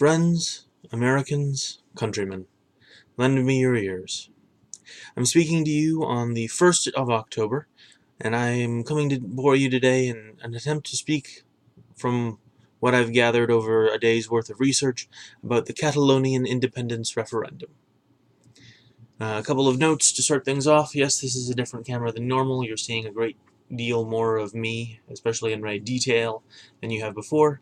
Friends, Americans, countrymen, lend me your ears. I'm speaking to you on the 1st of October, and I'm coming to bore you today in an attempt to speak from what I've gathered over a day's worth of research about the Catalonian Independence Referendum. A couple of notes to start things off. Yes, this is a different camera than normal. You're seeing a great deal more of me, especially in my detail, than you have before.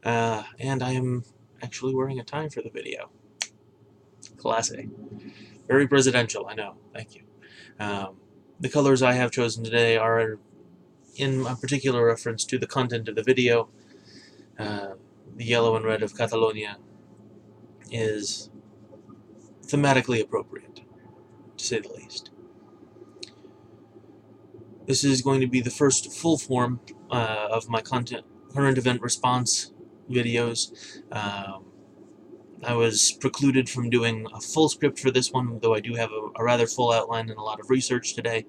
And I am actually wearing a tie for the video. Classy. Very presidential, I know. Thank you. The colors I have chosen today are in a particular reference to the content of the video. The yellow and red of Catalonia is thematically appropriate, to say the least. This is going to be the first full form of my current event response videos. I was precluded from doing a full script for this one, though I do have a rather full outline and a lot of research today.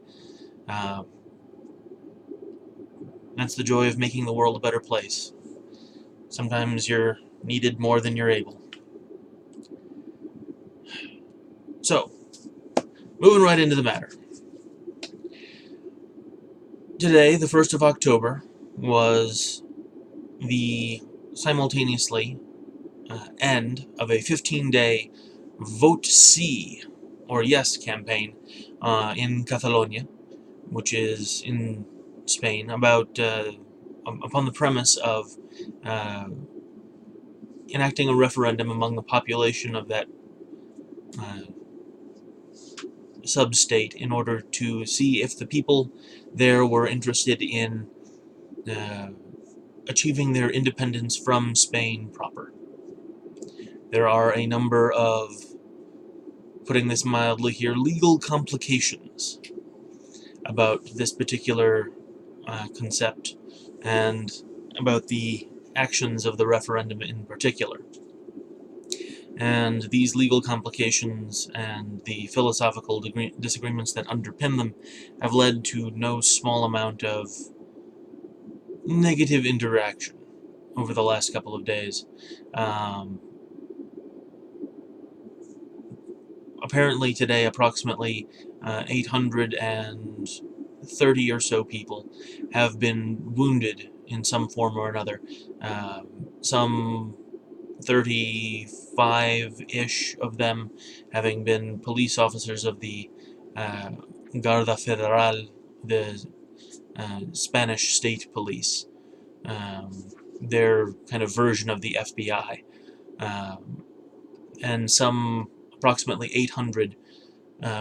That's the joy of making the world a better place. Sometimes you're needed more than you're able. So, moving right into the matter. Today, the 1st of October, was the simultaneously end of a 15-day Vote Sí, or Yes campaign in Catalonia, which is in Spain, about upon the premise of enacting a referendum among the population of that sub-state in order to see if the people there were interested in achieving their independence from Spain proper. There are a number of, putting this mildly here, legal complications about this particular concept and about the actions of the referendum in particular. And these legal complications and the philosophical disagreements that underpin them have led to no small amount of negative interaction over the last couple of days. Apparently today, approximately 830 or so people have been wounded in some form or another. Some 35-ish of them having been police officers of the Guardia Federal, the Spanish state police, their kind of version of the FBI, and some approximately 800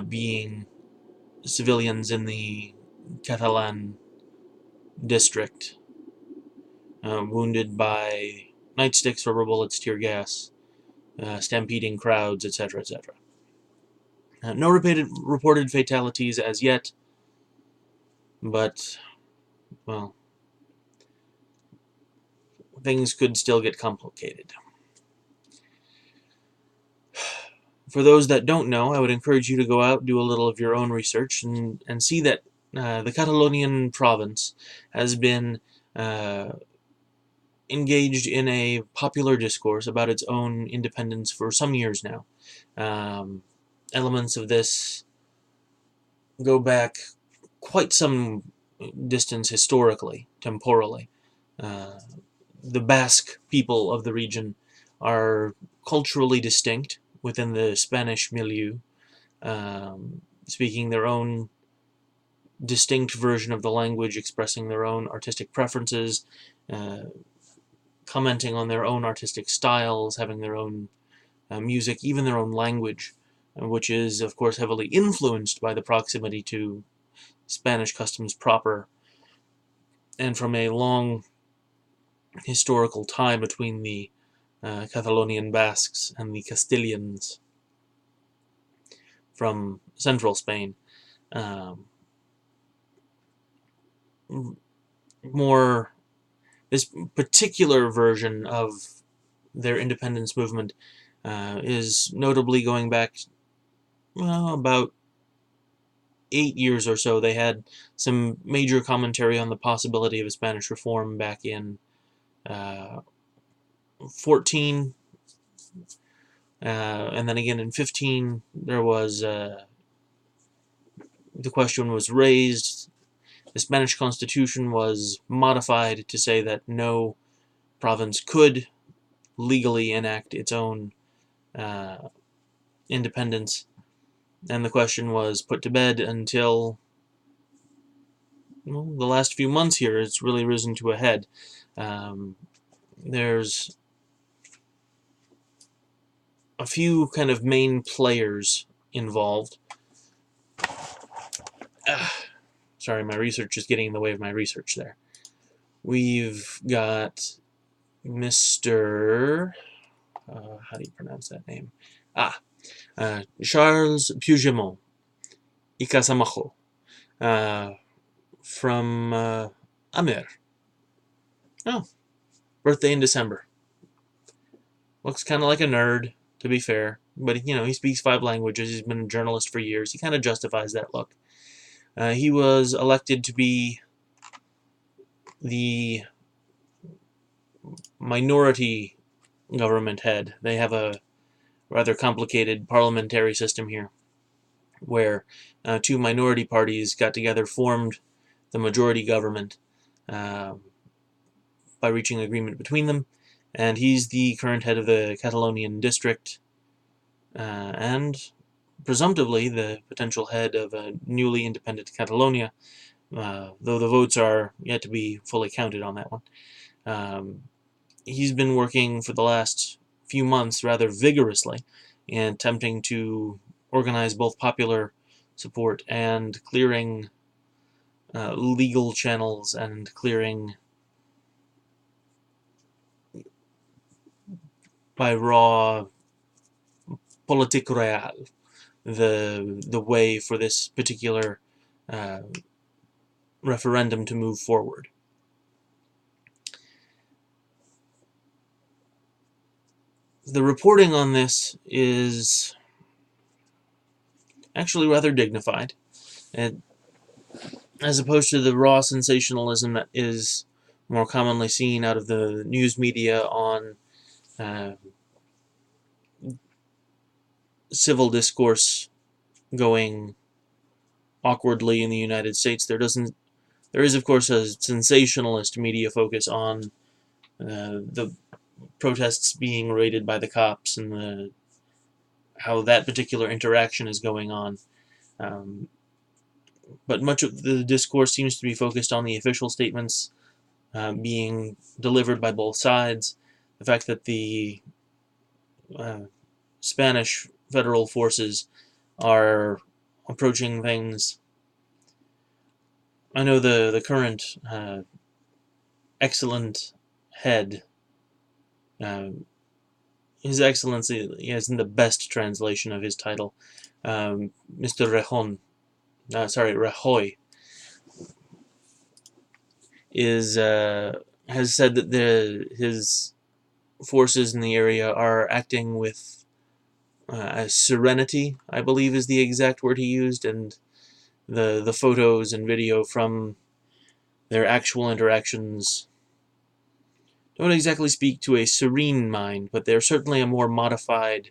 being civilians in the Catalan district, wounded by nightsticks, rubber bullets, tear gas, stampeding crowds, etc., etc. No reported fatalities as yet, but, well, things could still get complicated. For those that don't know, I would encourage you to go out, do a little of your own research, and see that the Catalonian province has been engaged in a popular discourse about its own independence for some years now. Elements of this go back quite some distance historically, temporally. The Basque people of the region are culturally distinct within the Spanish milieu, speaking their own distinct version of the language, expressing their own artistic preferences, commenting on their own artistic styles, having their own music, even their own language, which is, of course, heavily influenced by the proximity to Spanish customs proper, and from a long historical tie between the Catalonian Basques and the Castilians from central Spain. This particular version of their independence movement is notably going back, well, about 8 years or so. They had some major commentary on the possibility of a Spanish reform back in 14, And then again in 15, there was the question was raised. The Spanish Constitution was modified to say that no province could legally enact its own independence, and the question was put to bed until the last few months here. It's really risen to a head. There's a few kind of main players involved. Sorry, my research is getting in the way of my research there. We've got Mr. How do you pronounce that name? Charles Puigdemont y Casamajo from Amer. Oh, birthday in December. Looks kind of like a nerd, to be fair. But, he speaks 5 languages. He's been a journalist for years. He kind of justifies that look. He was elected to be the minority government head. They have a rather complicated parliamentary system here, where 2 minority parties got together, formed the majority government by reaching agreement between them, and he's the current head of the Catalonian district, and presumptively the potential head of a newly independent Catalonia, though the votes are yet to be fully counted on that one. He's been working for the last few months rather vigorously in attempting to organize both popular support and clearing legal channels and clearing by raw politique real the way for this particular referendum to move forward. The reporting on this is actually rather dignified, and as opposed to the raw sensationalism that is more commonly seen out of the news media on civil discourse going awkwardly in the United States. There is, of course, a sensationalist media focus on the protests being raided by the cops and how that particular interaction is going on. But much of the discourse seems to be focused on the official statements being delivered by both sides. The fact that the Spanish federal forces are approaching things. I know the current excellent head, His Excellency, isn't the best translation of his title, Mr. Rajoy, has said that his forces in the area are acting with serenity, I believe is the exact word he used, and the photos and video from their actual interactions don't exactly speak to a serene mind, but they're certainly a more modified,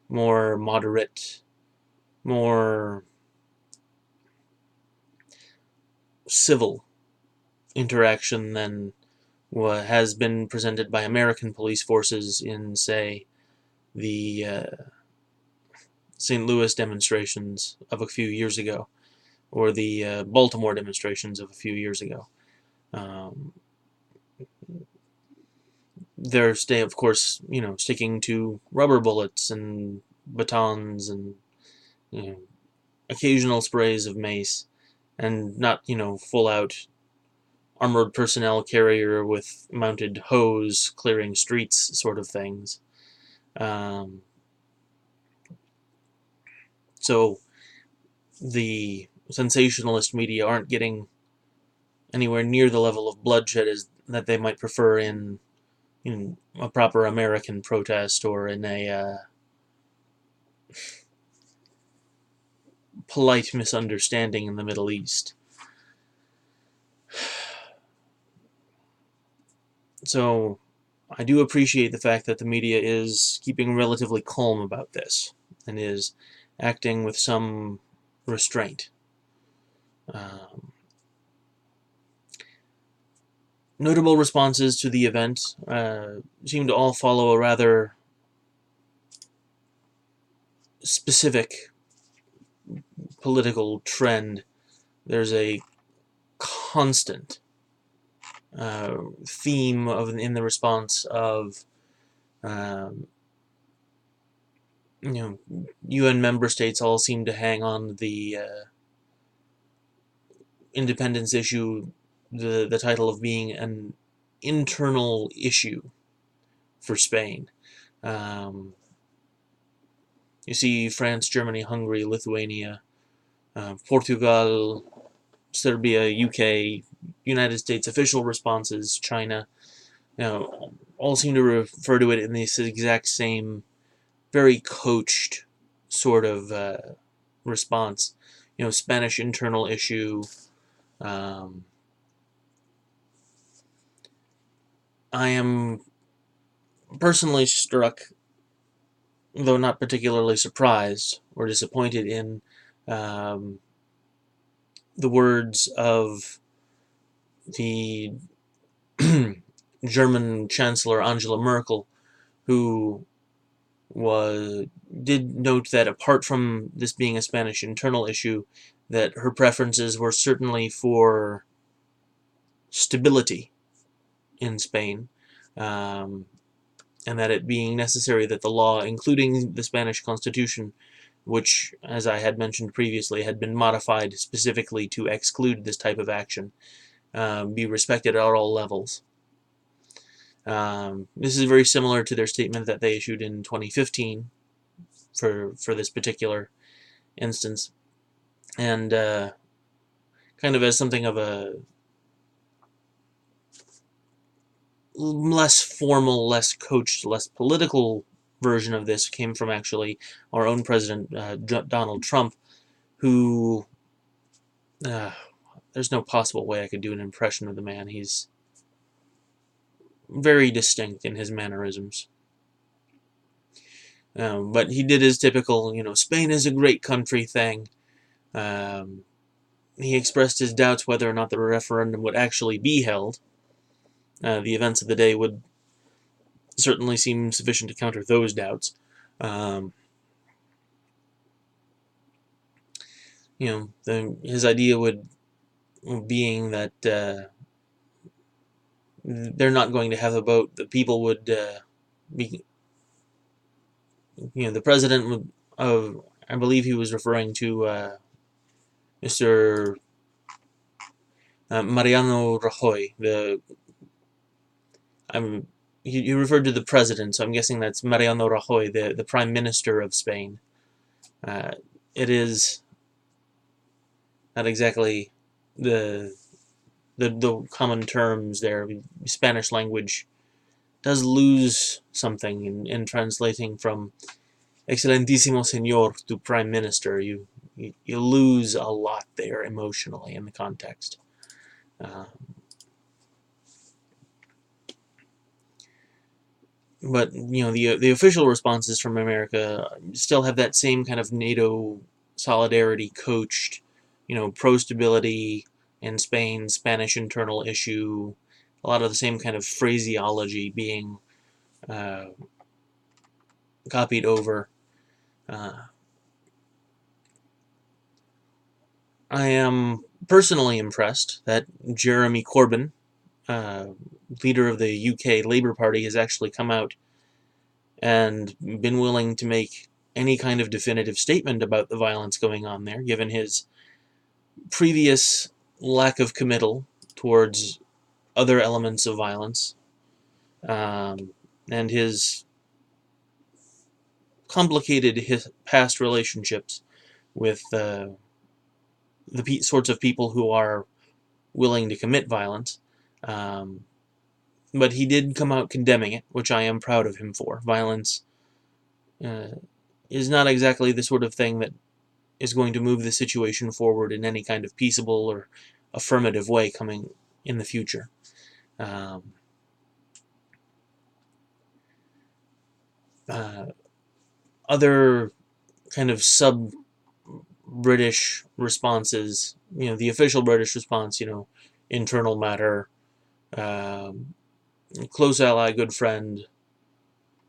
more moderate, more civil interaction than what has been presented by American police forces in, say, the St. Louis demonstrations of a few years ago, or the Baltimore demonstrations of a few years ago. They're, of course, sticking to rubber bullets and batons and occasional sprays of mace, and not full-out armored personnel carrier with mounted hose clearing streets sort of things. So the sensationalist media aren't getting anywhere near the level of bloodshed as that they might prefer in a proper American protest or in a polite misunderstanding in the Middle East. So I do appreciate the fact that the media is keeping relatively calm about this and is acting with some restraint. Notable responses to the event seem to all follow a rather specific political trend. There's a constant theme in the response of UN member states all seem to hang on the independence issue, the title of being an internal issue for Spain. You see France, Germany, Hungary, Lithuania, Portugal, Serbia, UK, United States official responses, China, all seem to refer to it in this exact same, very coached sort of response. Spanish internal issue. I am personally struck, though not particularly surprised or disappointed, in the words of the German Chancellor Angela Merkel, who did note that apart from this being a Spanish internal issue, that her preferences were certainly for stability in Spain, and that it being necessary that the law, including the Spanish Constitution, which, as I had mentioned previously, had been modified specifically to exclude this type of action, be respected at all levels. This is very similar to their statement that they issued in 2015 for this particular instance, and kind of as something of a less formal, less coached, less political version of this came from actually our own president, Donald Trump, who there's no possible way I could do an impression of the man. He's very distinct in his mannerisms. But he did his typical, Spain is a great country thing. He expressed his doubts whether or not the referendum would actually be held. The events of the day would certainly seem sufficient to counter those doubts. His idea being that they're not going to have a vote. The people would be, the president would, I believe he was referring to Mr. Mariano Rajoy. He referred to the president, so I'm guessing that's Mariano Rajoy, the Prime Minister of Spain. It is not exactly the common terms there. Spanish language does lose something in translating from Excelentísimo Señor to Prime Minister. You lose a lot there emotionally in the context. But the official responses from America still have that same kind of NATO solidarity coached, pro-stability in Spain, Spanish internal issue, a lot of the same kind of phraseology being copied over. I am personally impressed that Jeremy Corbyn, leader of the UK Labour Party, has actually come out and been willing to make any kind of definitive statement about the violence going on there, given his previous lack of committal towards other elements of violence, and his complicated past relationships with the sorts of people who are willing to commit violence. But he did come out condemning it, which I am proud of him for. Violence is not exactly the sort of thing that is going to move the situation forward in any kind of peaceable or affirmative way coming in the future. uh, other kind of sub-British responses, the official British response, internal matter, um, close ally, good friend,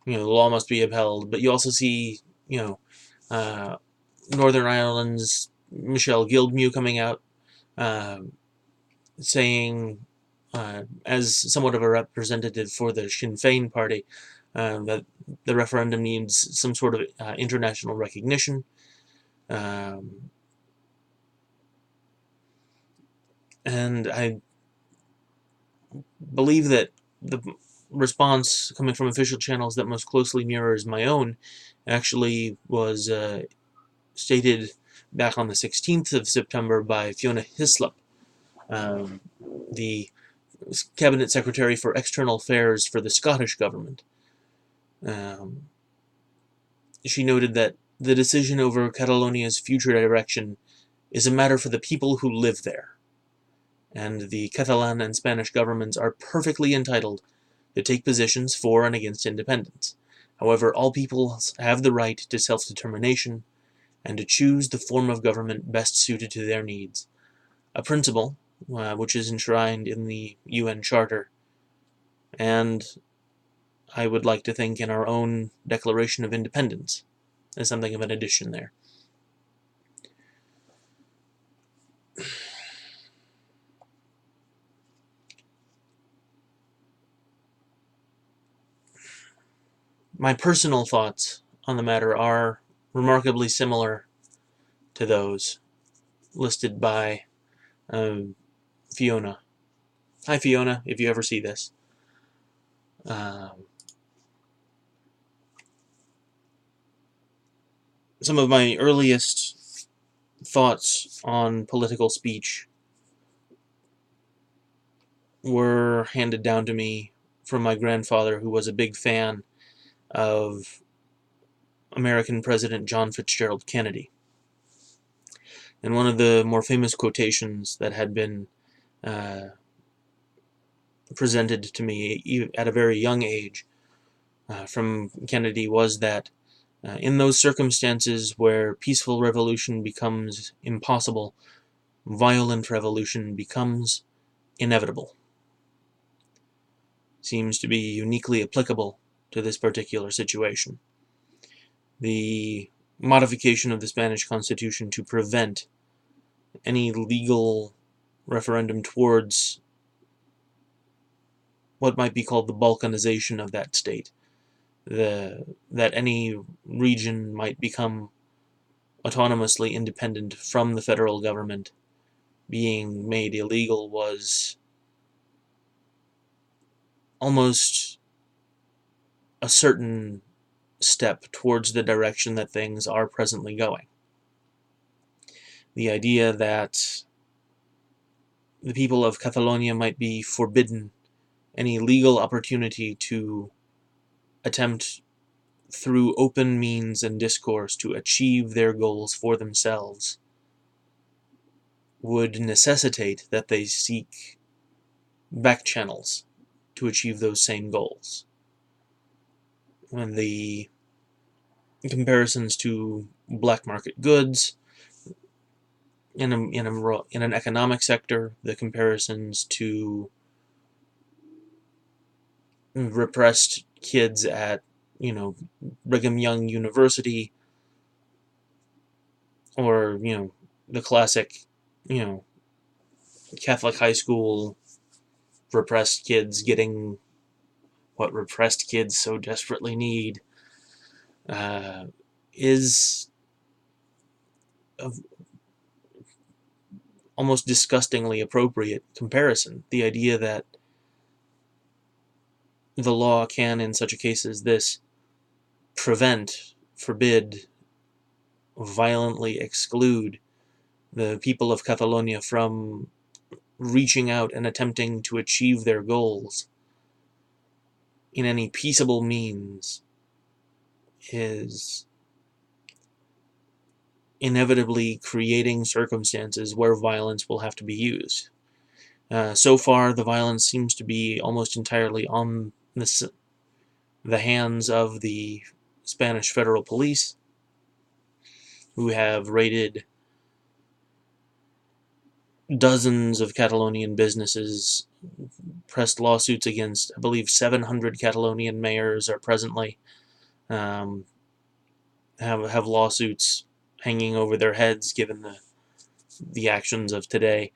the law must be upheld. But you also see, uh, Northern Ireland's Michelle Guildmew coming out, uh, saying, as somewhat of a representative for the Sinn Féin party, that the referendum needs some sort of international recognition. And I believe that the response coming from official channels that most closely mirrors my own actually was stated back on the 16th of September by Fiona Hislop, um, the Cabinet Secretary for External Affairs for the Scottish Government. She noted that the decision over Catalonia's future direction is a matter for the people who live there, and the Catalan and Spanish governments are perfectly entitled to take positions for and against independence. However, all peoples have the right to self-determination and to choose the form of government best suited to their needs, a principle which is enshrined in the UN Charter, and I would like to think in our own Declaration of Independence. There's something of an addition there. My personal thoughts on the matter are remarkably similar to those listed by Fiona. Hi, Fiona, if you ever see this. Some of my earliest thoughts on political speech were handed down to me from my grandfather, who was a big fan of American President John Fitzgerald Kennedy. And one of the more famous quotations that had been presented to me at a very young age from Kennedy was that in those circumstances where peaceful revolution becomes impossible, violent revolution becomes inevitable. Seems to be uniquely applicable to this particular situation. The modification of the Spanish Constitution to prevent any legal referendum towards what might be called the balkanization of that state, that any region might become autonomously independent from the federal government, being made illegal, was almost a certain step towards the direction that things are presently going. The idea that the people of Catalonia might be forbidden any legal opportunity to attempt through open means and discourse to achieve their goals for themselves would necessitate that they seek back channels to achieve those same goals. And the comparisons to black market goods in an economic sector, the comparisons to repressed kids at Brigham Young University, or the classic Catholic high school repressed kids getting what repressed kids so desperately need, is a almost disgustingly appropriate comparison. The idea that the law can, in such a case as this, prevent, forbid, violently exclude the people of Catalonia from reaching out and attempting to achieve their goals in any peaceable means is inevitably creating circumstances where violence will have to be used. So far, the violence seems to be almost entirely on the hands of the Spanish federal police, who have raided dozens of Catalonian businesses, pressed lawsuits against, I believe, 700 Catalonian mayors are presently have lawsuits hanging over their heads given the actions of today.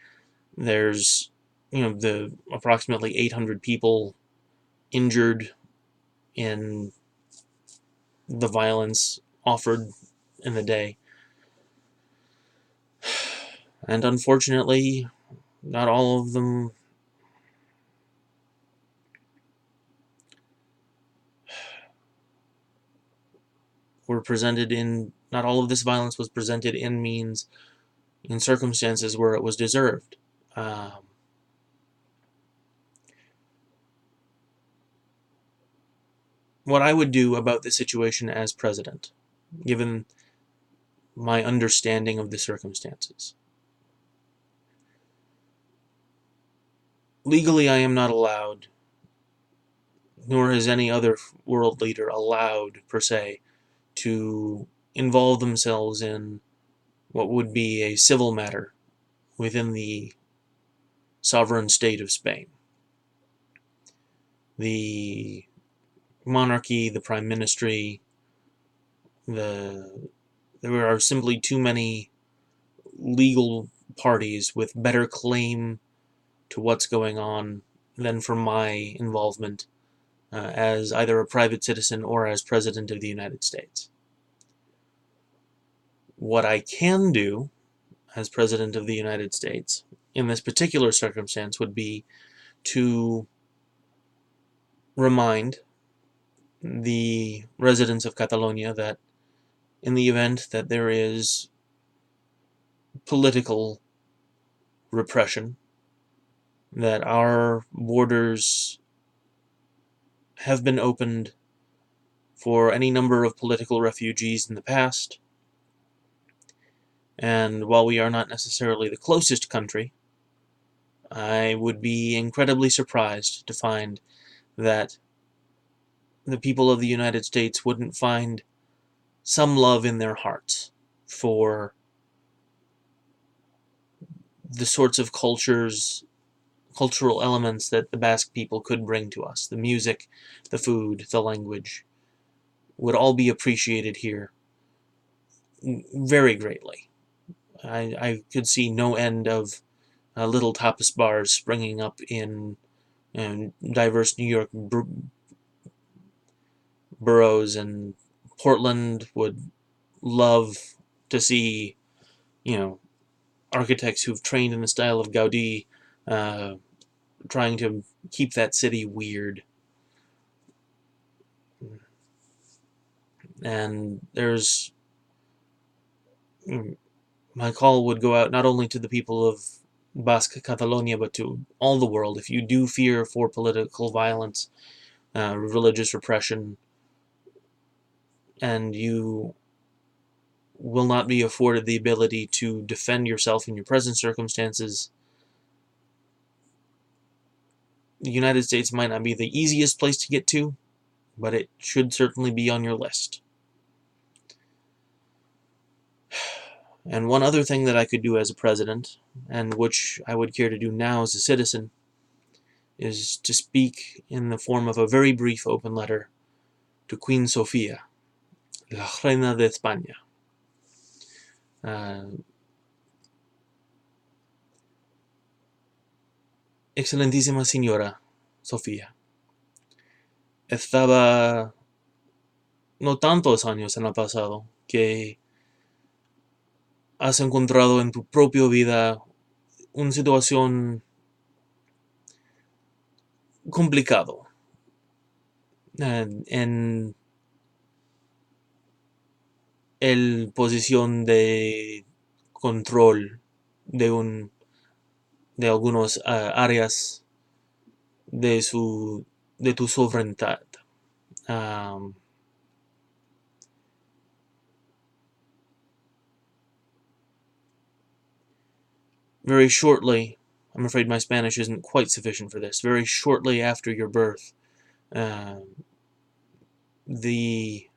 There's the approximately 800 people injured in the violence offered in the day. And unfortunately, not all of them were presented in, not all of this violence was presented in circumstances where it was deserved. What I would do about the situation as president, given my understanding of the circumstances. Legally, I am not allowed, nor is any other world leader allowed, per se, to involve themselves in what would be a civil matter within the sovereign state of Spain. The monarchy, the prime ministry, there are simply too many legal parties with better claim to what's going on than for my involvement as either a private citizen or as President of the United States. What I can do as President of the United States in this particular circumstance would be to remind the residents of Catalonia that in the event that there is political repression, that our borders have been opened for any number of political refugees in the past, and while we are not necessarily the closest country, I would be incredibly surprised to find that the people of the United States wouldn't find some love in their hearts for the sorts of cultural elements that the Basque people could bring to us. The music, the food, the language would all be appreciated here very greatly. I could see no end of little tapas bars springing up in diverse New York boroughs, and Portland would love to see, architects who've trained in the style of Gaudi trying to keep that city weird. And my call would go out not only to the people of Basque Catalonia, but to all the world. If you do fear for political violence, religious repression, and you will not be afforded the ability to defend yourself in your present circumstances, the United States might not be the easiest place to get to, but it should certainly be on your list. And one other thing that I could do as a president, and which I would care to do now as a citizen, is to speak in the form of a very brief open letter to Queen Sofia, la Reina de España. Excelentísima Señora Sofía, estaba no tantos años en el pasado que has encontrado en tu propia vida una situación complicado en el posición de control de algunas áreas de tu soberanía. Very shortly, I'm afraid my Spanish isn't quite sufficient for this, very shortly after your birth, the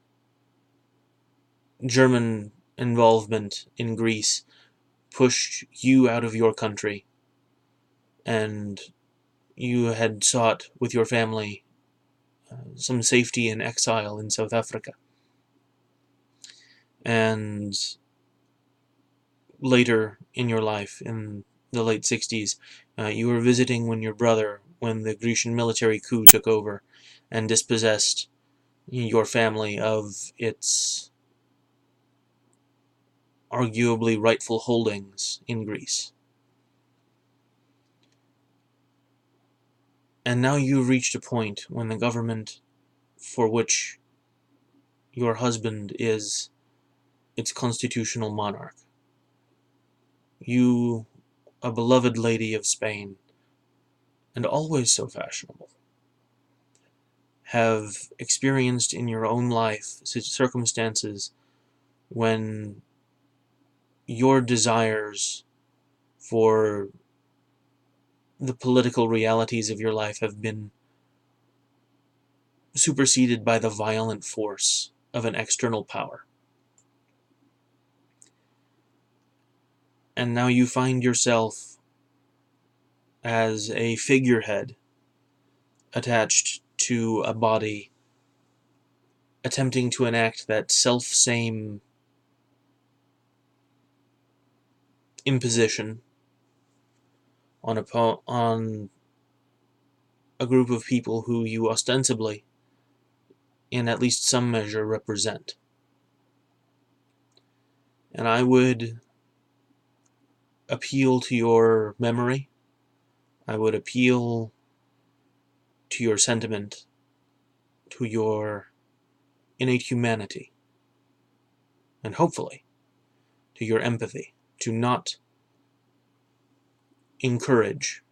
German involvement in Greece pushed you out of your country, and you had sought with your family some safety in exile in South Africa. And later in your life, in the late 60s, you were visiting when the Grecian military coup took over and dispossessed your family of its arguably rightful holdings in Greece. And now you've reached a point when the government for which your husband is its constitutional monarch, you, a beloved lady of Spain, and always so fashionable, have experienced in your own life circumstances when your desires for the political realities of your life have been superseded by the violent force of an external power. And now you find yourself as a figurehead attached to a body attempting to enact that self-same imposition on a group of people who you ostensibly, in at least some measure, represent. And I would appeal to your memory. I would appeal to your sentiment, to your innate humanity, and hopefully to your empathy, to not encourage,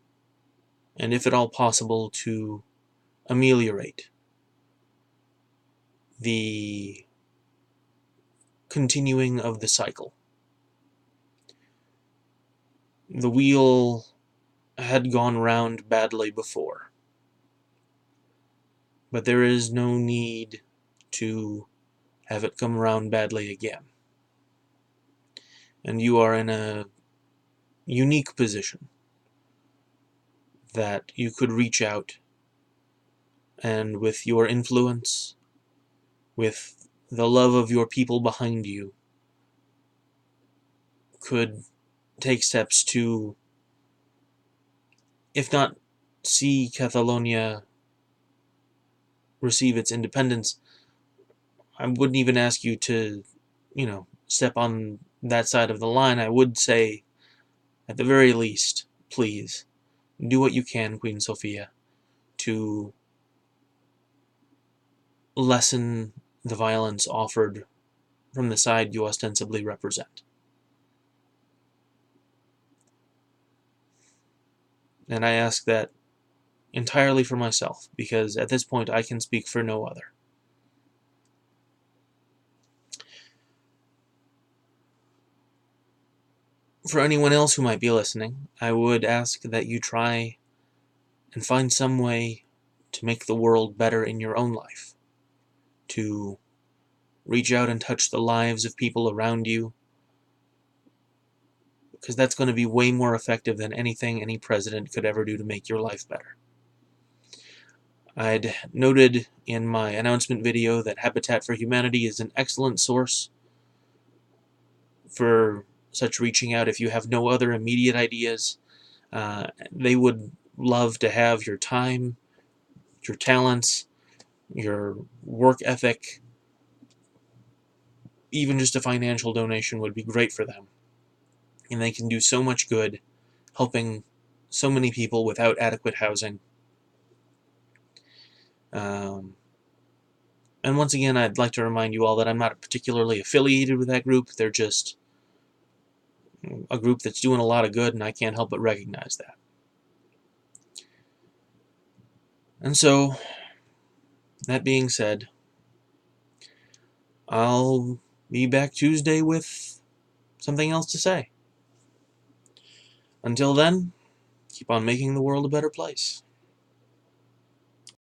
and if at all possible, to ameliorate the continuing of the cycle. The wheel had gone round badly before, but there is no need to have it come round badly again. And you are in a unique position that you could reach out and with your influence, with the love of your people behind you, could take steps to, if not see Catalonia receive its independence. I wouldn't even ask you to, step on that side of the line. I would say, at the very least, please, do what you can, Queen Sophia, to lessen the violence offered from the side you ostensibly represent. And I ask that entirely for myself, because at this point I can speak for no other. For anyone else who might be listening, I would ask that you try and find some way to make the world better in your own life, to reach out and touch the lives of people around you, because that's going to be way more effective than anything any president could ever do to make your life better. I'd noted in my announcement video that Habitat for Humanity is an excellent source for such reaching out if you have no other immediate ideas. They would love to have your time, your talents, your work ethic. Even just a financial donation would be great for them. And they can do so much good, helping so many people without adequate housing. And once again, I'd like to remind you all that I'm not particularly affiliated with that group. They're just a group that's doing a lot of good, and I can't help but recognize that. And so, that being said, I'll be back Tuesday with something else to say. Until then, keep on making the world a better place.